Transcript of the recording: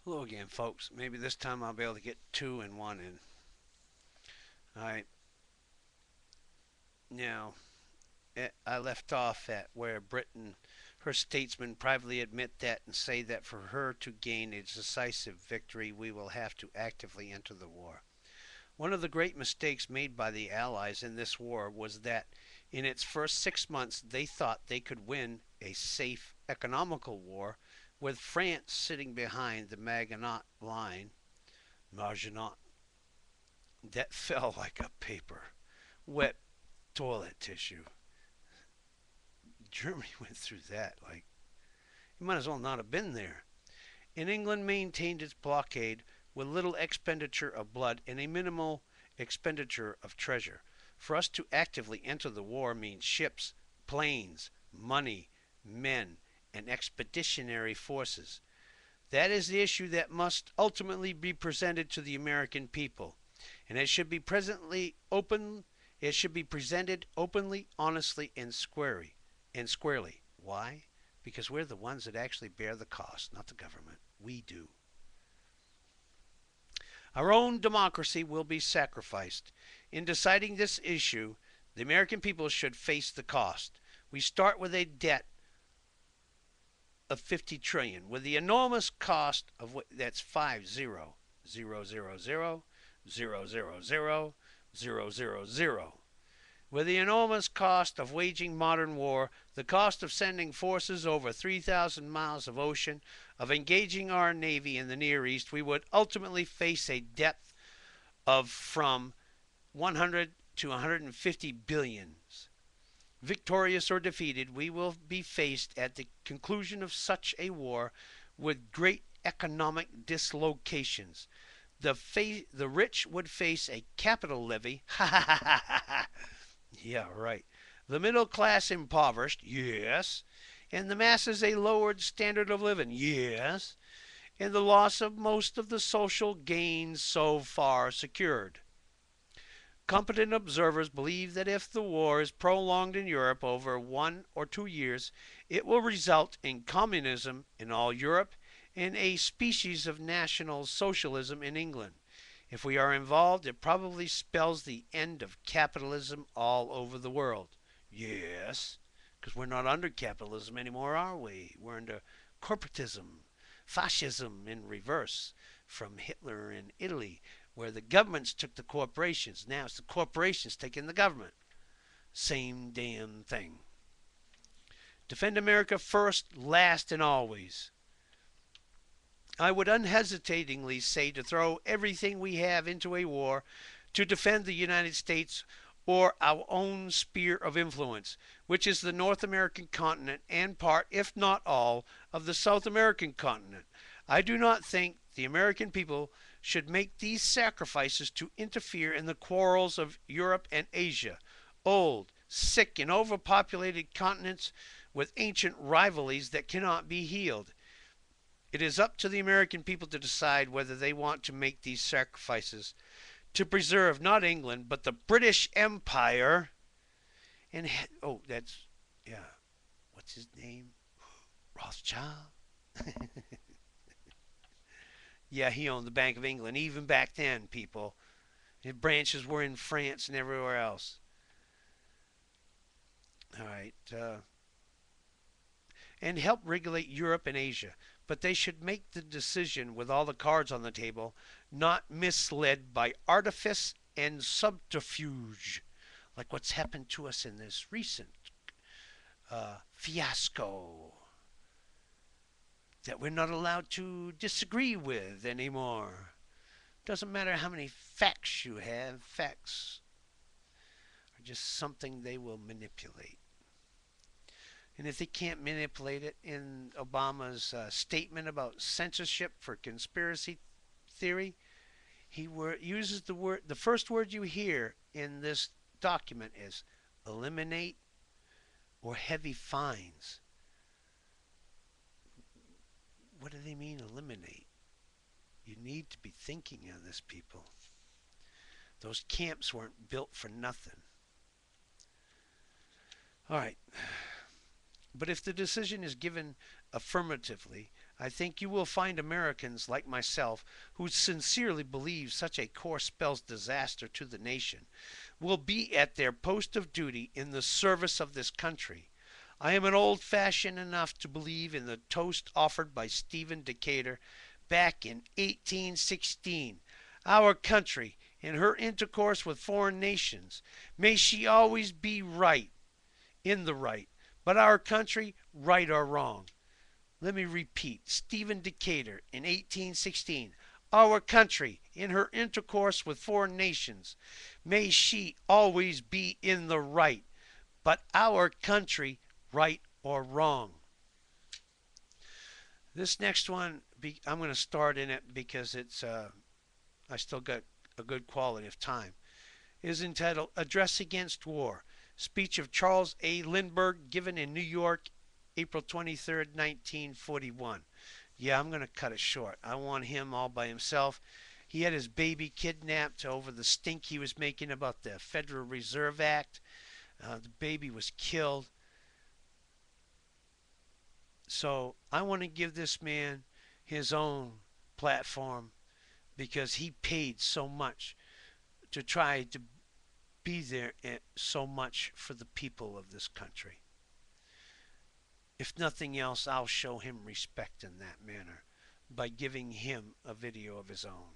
Hello again, folks. Maybe this time I'll be able to get two and one in. All right. Now, I left off at where Britain, her statesmen privately admit that and say that for her to gain a decisive victory, we will have to actively enter the war. One of the great mistakes made by the Allies in this war was that in its first 6 months they thought they could win a safe, economical war with France sitting behind the Maginot Line, Maginot, that fell like a paper. Wet toilet tissue. Germany went through that. Like, you might as well not have been there. And England maintained its blockade with little expenditure of blood and a minimal expenditure of treasure. For us to actively enter the war means ships, planes, money, men, and expeditionary forces. That is the issue that must ultimately be presented to the American people, and it should be presented openly, honestly, and squarely. Why? Because we're the ones that actually bear the cost, not the government. We do. Our own democracy will be sacrificed. In deciding this issue, the American people should face the cost. We start with a debt of 50 trillion with the enormous cost of that's 50 0 0 0 0 0 0 0 0 0. With the enormous cost of waging modern war, the cost of sending forces over 3,000 miles of ocean, of engaging our Navy in the Near East, we would ultimately face a debt of from 100 to 150 billions. Victorious or defeated, we will be faced at the conclusion of such a war with great economic dislocations. The rich would face a capital levy. Ha ha ha ha ha. Yeah, right. The middle class impoverished. Yes. And the masses a lowered standard of living. Yes. And the loss of most of the social gains so far secured. Competent observers believe that if the war is prolonged in Europe over 1 or 2 years, it will result in communism in all Europe and a species of national socialism in England. If we are involved, it probably spells the end of capitalism all over the world. Yes, because we're not under capitalism anymore, are we? We're under corporatism, fascism in reverse from Hitler in Italy, where the governments took the corporations. Now it's the corporations taking the government. Same damn thing. Defend America first, last, and always. I would unhesitatingly say to throw everything we have into a war to defend the United States or our own sphere of influence, which is the North American continent and part, if not all, of the South American continent. I do not think the American people should make these sacrifices to interfere in the quarrels of Europe and Asia, old, sick, and overpopulated continents with ancient rivalries that cannot be healed. It is up to the American people to decide whether they want to make these sacrifices to preserve not England but the British Empire. And oh, that's yeah, what's his name? Rothschild. Yeah, he owned the Bank of England even back then, people. His branches were in France and everywhere else. All right. And help regulate Europe and Asia. But they should make the decision with all the cards on the table, not misled by artifice and subterfuge, like what's happened to us in this recent fiasco that we're not allowed to disagree with anymore. Doesn't matter how many facts you have, facts are just something they will manipulate. And if they can't manipulate it in Obama's statement about censorship for conspiracy theory, uses the first word you hear in this document is eliminate or heavy fines. What do they mean, eliminate? You need to be thinking of this, people. Those camps weren't built for nothing. All right. But if the decision is given affirmatively, I think you will find Americans like myself who sincerely believe such a course spells disaster to the nation will be at their post of duty in the service of this country. I am an old fashioned enough to believe in the toast offered by Stephen Decatur back in 1816. Our country, in her intercourse with foreign nations, may she always be right, in the right, but our country, right or wrong. Let me repeat, Stephen Decatur in 1816. Our country, in her intercourse with foreign nations, may she always be in the right, but our country, right or wrong. This next one, I'm going to start in it because I still got a good quality of time. It is entitled Address Against War, speech of Charles A. Lindbergh given in New York, April 23rd, 1941. Yeah, I'm going to cut it short. I want him all by himself. He had his baby kidnapped over the stink he was making about the Federal Reserve Act. The baby was killed. So I want to give this man his own platform because he paid so much to try to be there so much for the people of this country. If nothing else, I'll show him respect in that manner by giving him a video of his own.